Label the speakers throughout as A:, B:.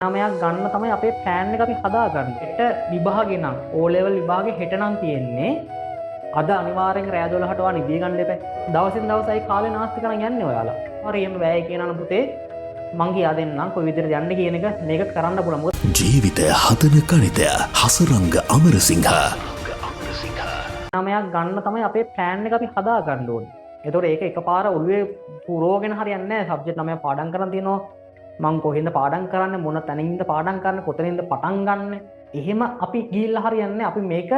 A: 9ක් ගන්න තමයි අපේ ප්ලෑන් එක අපි හදාගන්නේ. හෙට විභාගේ නම් O level විභාගේ හෙට නම් තියෙන්නේ. අද අනිවාර්යෙන් රෑ 12ට වා නිදිය ගන්න එපා. දවසින් දවසයි කාලේ නාස්ති කරන් යන්නේ ඔයාලා. හරි එහෙම වැය කියනනම් පුතේ මං කියා දෙන්නම් කොයි විදිහට යන්න කියන එක මේක කරන්න පුළුවන්. මොකද
B: ජීවිතය හදන ගණිතය හසරංග අමරසිංහ
A: 9ක් ගන්න තමයි අපේ ප්ලෑන් එක අපි හදාගන්න ඕනේ. එතකොට ඒක එකපාර ඔළුවේ පුරවගෙන හරියන්නේ නැහැ. සබ්ජෙක්ට් 9ක් පාඩම් කරන් තියෙනවා. මං කොහෙන්ද පාඩම් කරන්නේ මොන තැනින්ද පාඩම් කරන්නේ කොතනින්ද පටන් ගන්න. එහෙම අපි ගිහිල්ලා හරියන්නේ අපි මේක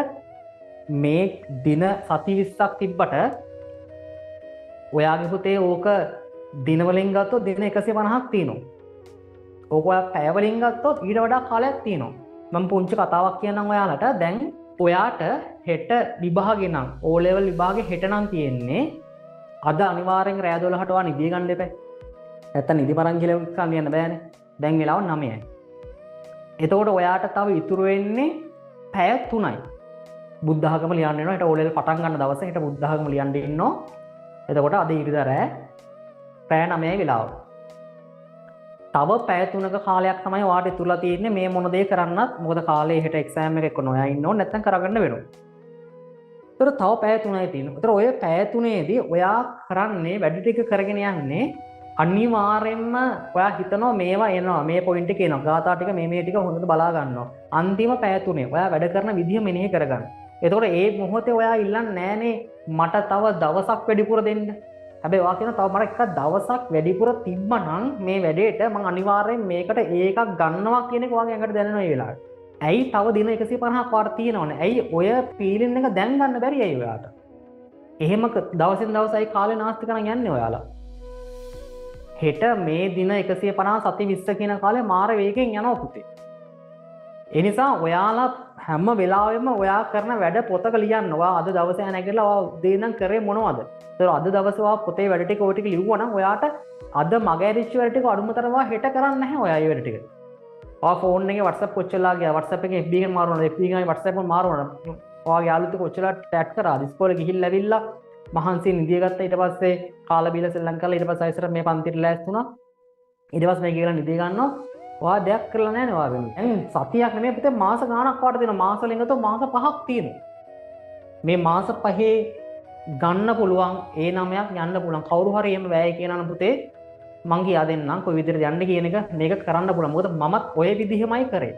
A: මේ දින සති 20ක් තිබ්බට ඔයාගේ පුතේ ඕක දිනවලින් ගත්තොත් දින 150ක් තියෙනවා. ඕක ඔයා පැය වලින් ගත්තොත් ඊට වඩා කාලයක් තියෙනවා. මම පුංචි කතාවක් කියන්නම් ඔයාලට. දැන් ඔයාට හෙට විභාගේ නම් O level විභාගේ හෙට නම් තියෙන්නේ. අද අනිවාර්යෙන් රෑ 12ට වා නිදිය ගන්න එපා. නැත්තම් නිදි පරන් කියලා කියන්න බෑනේ. දැන් වෙලාව 9යි. එතකොට ඔයාට තව ඉතුරු වෙන්නේ පැය 3යි. බුද්ධ ආගම ලියන්න වෙනවා. හෙට O level පටන් ගන්න දවසේ හෙට බුද්ධ ආගම ලියන්න ඉන්නවා. එතකොට අද ඉරිදා රෑ පැය 9යි වෙලාව. තව පැය 3ක කාලයක් තමයි ඔයාට ඉතුරුලා තියෙන්නේ මේ මොන දේ කරන්නත්. මොකද කාලේ හෙට එක්සෑම් එක එක්ක නොයා ඉන්න ඕනේ නැත්තම් කරගන්න වෙනවා. ඒතර තව පැය 3යි තියෙනවා. ඒතර ඔය පැය 3ේදී ඔයා කරන්නේ වැඩි ටික කරගෙන යන්නේ අනිවාර්යෙන්ම ඔයා හිතනවා මේවා එනවා මේ පොයින්ට් එක එනවා ගාථා ටික මේ ටික හොඳට බලා ගන්නවා. අන්තිම පැය 3 ඔයා වැඩ කරන විදිහ මෙනෙහි කරගන්න. එතකොට ඒ මොහොතේ ඔයා ඉල්ලන්නේ නෑනේ මට තව දවසක් වැඩිපුර දෙන්න. හැබැයි ඔයා කියන තව මට එක දවසක් වැඩිපුර තිබ්බනම් මේ වැඩේට මම අනිවාර්යෙන් මේකට ඒකක් ගන්නවා කියන එක ඔයාගේ ඇඟට දැනෙනවා මේ වෙලාවට. ඇයි තව දින 150ක් වාට තියෙනවනේ. ඇයි ඔය ෆීලින් එක දැන් ගන්න බැරි ඇයි ඔයාට? එහෙම දවසින් දවසයි කාලේ නාස්ති කරන් යන්නේ ඔයාලා. හෙට මේ දින 150 සති 20 කියන කාලේ මාර වේගෙන් යනවා පුතේ. ඒ නිසා ඔයාලා හැම වෙලාවෙම ඔයා කරන වැඩ පොතක ලියන්න. ඔයා අද දවසේ නැගිටලා ඔයා උදේ ඉඳන් කරේ මොනවද? ඒතර අද දවසේ ඔයා පොතේ වැඩ ටික ඔය ටික ලිව්වනම් ඔයාට අද මගහැරිච්ච වැඩ ටික අඩුමතරම ඔයා හෙට කරන්නේ නැහැ ඔයා ඒ වැඩ ටික. ඔයා ෆෝන් එකේ WhatsApp කොච්චරලා ගියා? WhatsApp එකේ FB එකෙන් මාරුණා. FB එකෙන් WhatsApp එකෙන් මාරුණා. ඔයාගේ යාළුවෝ කොච්චරලා ටැග් කරාද? ඉස්කෝලේ ගිහිල්ලා ඇවිල්ලා මහන්සි නිදිය ගත්තා. ඊට පස්සේ කාලා බීලා සෙල්ලම් කරලා ඊට පස්සේ ආයෙත් මේ පන්තිට ලෑස්ති වුණා. ඊට පස්සේ මේ ගිහලා නිදිය ගන්නවා. ඔයා දෙයක් කරලා නැහැ නේ ඔයා වෙන්නේ. දැන් සතියක් නෙමෙයි පුතේ මාස ගාණක් වාට දෙනවා. මාස වලින් ගත්තොත් මාස 5ක් තියෙනවා. මේ මාස 5 ගන්න පුළුවන් ඒ 9ක් යන්න පුළුවන්. කවුරු හරි එහෙම වැය කියනනම් පුතේ මං කියා දෙන්නම් කොයි විදිහට යන්න කියන එක මේක කරන්න පුළුවන්. මොකද මමත් ඔය විදිහමයි කරේ.